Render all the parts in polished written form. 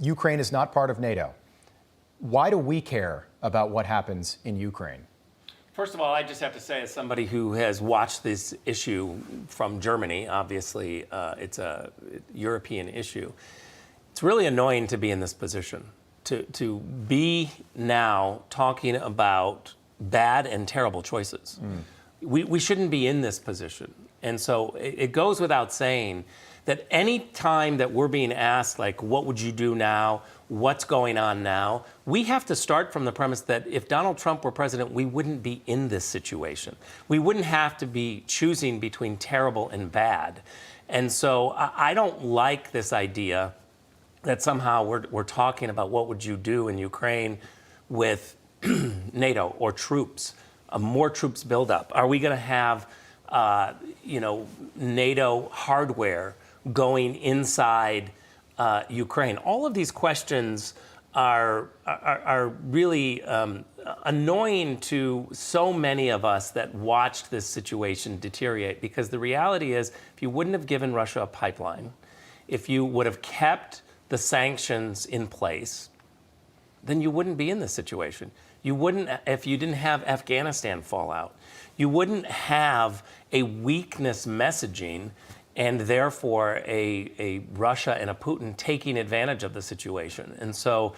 Ukraine is not part of NATO. Why do we care about what happens in Ukraine? First of all, I just have to say, as somebody who has watched this issue from Germany, obviously it's a European issue, it's really annoying to be in this position, to be now talking about bad and terrible choices. We shouldn't be in this position. And so it goes without saying that any time that we're being asked, like, what would you do now? What's going on now? We have to start from the premise that if Donald Trump were president, we wouldn't be in this situation. We wouldn't have to be choosing between terrible and bad. And so I don't like this idea that somehow we're talking about what would you do in Ukraine with NATO or troops, more troops buildup. Are we going to have NATO hardware going inside Ukraine? All of these questions are really annoying to so many of us that watched this situation deteriorate, because the reality is, if you wouldn't have given Russia a pipeline, if you would have kept the sanctions in place, then you wouldn't be in this situation. You wouldn't, if you didn't have Afghanistan fallout, you wouldn't have a weakness messaging and therefore a Russia and a Putin taking advantage of the situation. And so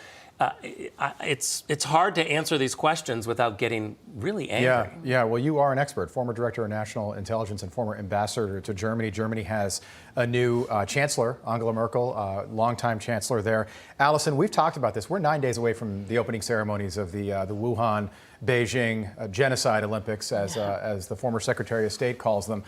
it's hard to answer these questions without getting really angry. Yeah. Well, you are an expert, former director of national intelligence and former ambassador to Germany. Germany has a new chancellor, Angela Merkel, longtime chancellor there. Allison, we've talked about this. We're 9 days away from the opening ceremonies of the Wuhan, Beijing genocide Olympics, as the former Secretary of State calls them.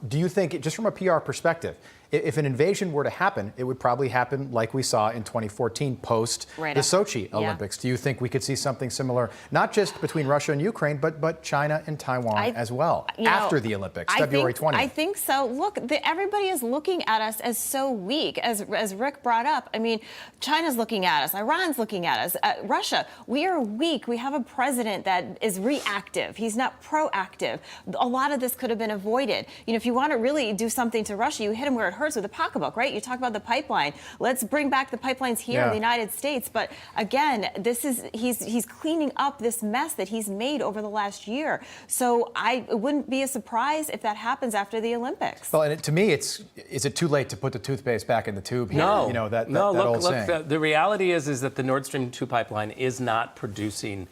Do you think, just from a PR perspective, if an invasion were to happen, it would probably happen like we saw in 2014 post the Sochi Olympics? Do you think we could see something similar, not just between Russia and Ukraine, but China and Taiwan as well, after the Olympics, February 20th? I think so. Look, everybody is looking at us as so weak, as Rick brought up. I mean, China's looking at us, Iran's looking at us, Russia. We are weak. We have a president that is reactive. He's not proactive. A lot of this could have been avoided. If you want to really do something to Russia, you hit him where it hurts with the pocketbook, right? You talk about the pipeline. Let's bring back the pipelines here in the United States. But again, he's cleaning up this mess that he's made over the last year. So it wouldn't be a surprise if that happens after the Olympics. Well, and to me, is it too late to put the toothpaste back in the tube here? No. That look, old saying. The reality is that the Nord Stream 2 pipeline is not producing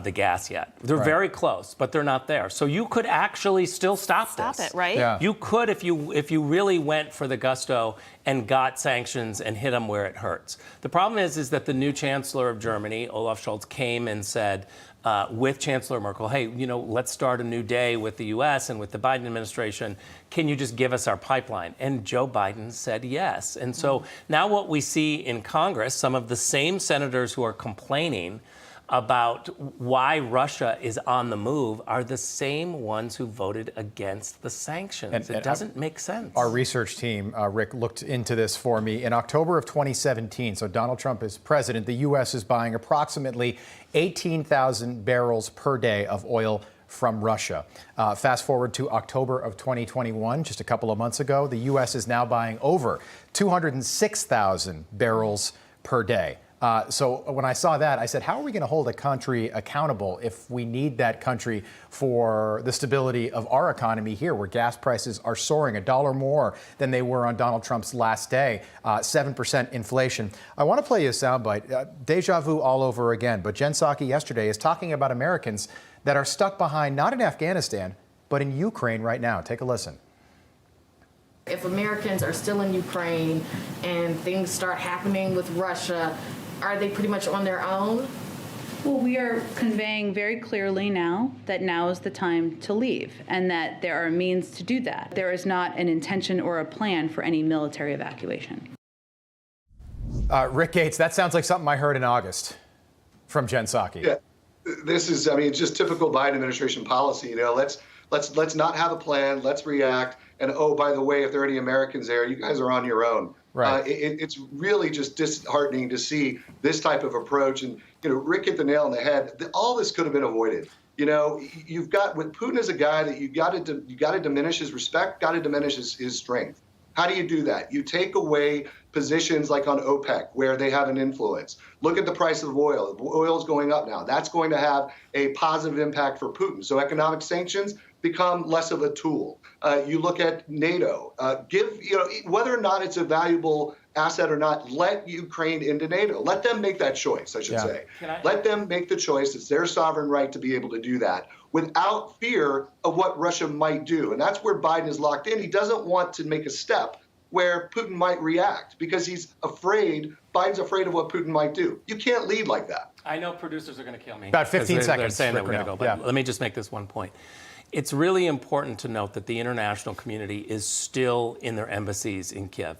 the gas yet. They're very close, but they're not there. So you could actually still stop this. Stop it, right? Yeah. You could if you really went for the gusto and got sanctions and hit them where it hurts. The problem is that the new Chancellor of Germany, Olaf Scholz, came and said with Chancellor Merkel, hey, let's start a new day with the U.S. and with the Biden administration. Can you just give us our pipeline? And Joe Biden said yes. And so now what we see in Congress, some of the same senators who are complaining about why Russia is on the move are the same ones who voted against the sanctions. It doesn't make sense. Our research team, Rick, looked into this for me. In October of 2017, so Donald Trump is president, the U.S. is buying approximately 18,000 barrels per day of oil from Russia. Fast forward to October of 2021, just a couple of months ago, the U.S. is now buying over 206,000 barrels per day. So when I saw that, I said, how are we going to hold a country accountable if we need that country for the stability of our economy here, where gas prices are soaring $1 more than they were on Donald Trump's last day, 7% inflation? I want to play you a soundbite. Deja vu all over again. But Jen Psaki yesterday is talking about Americans that are stuck behind, not in Afghanistan, but in Ukraine right now. Take a listen. If Americans are still in Ukraine and things start happening with Russia, are they pretty much on their own? Well, we are conveying very clearly now that now is the time to leave, and that there are means to do that. There is not an intention or a plan for any military evacuation. Rick Gates, that sounds like something I heard in August from Jen Psaki. Yeah, this is, it's just typical Biden administration policy. Let's not have a plan. Let's react. And oh, by the way, if there are any Americans there, you guys are on your own. Right. It's really just disheartening to see this type of approach. And Rick hit the nail on the head. All this could have been avoided. You've got with Putin as a guy that you got to diminish his respect, got to diminish his strength. How do you do that? You take away positions like on OPEC, where they have an influence. Look at the price of oil. Oil is going up now. That's going to have a positive impact for Putin. So economic sanctions become less of a tool. You look at NATO. Whether or not it's a valuable asset or not, let Ukraine into NATO. Let them make that choice, I should say. Let them make the choice. It's their sovereign right to be able to do that without fear of what Russia might do. And that's where Biden is locked in. He doesn't want to make a step where Putin might react because he's afraid, Biden's afraid of what Putin might do. You can't lead like that. I know producers are going to kill me. About 15 they're seconds. saying that we're going to Grenell. go, but let me just make this one point. It's really important to note that the international community is still in their embassies in Kiev.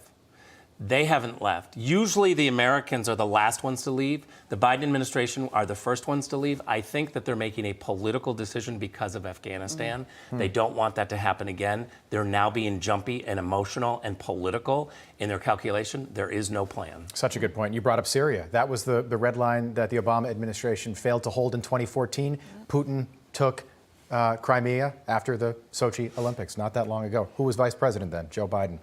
They haven't left. Usually the Americans are the last ones to leave. The Biden administration are the first ones to leave. I think that they're making a political decision because of Afghanistan. They don't want that to happen again. They're now being jumpy and emotional and political in their calculation. There is no plan. Such a good point. You brought up Syria. That was the red line that the Obama administration failed to hold in 2014. Putin took Crimea after the Sochi Olympics not that long ago. Who was vice president then? Joe Biden.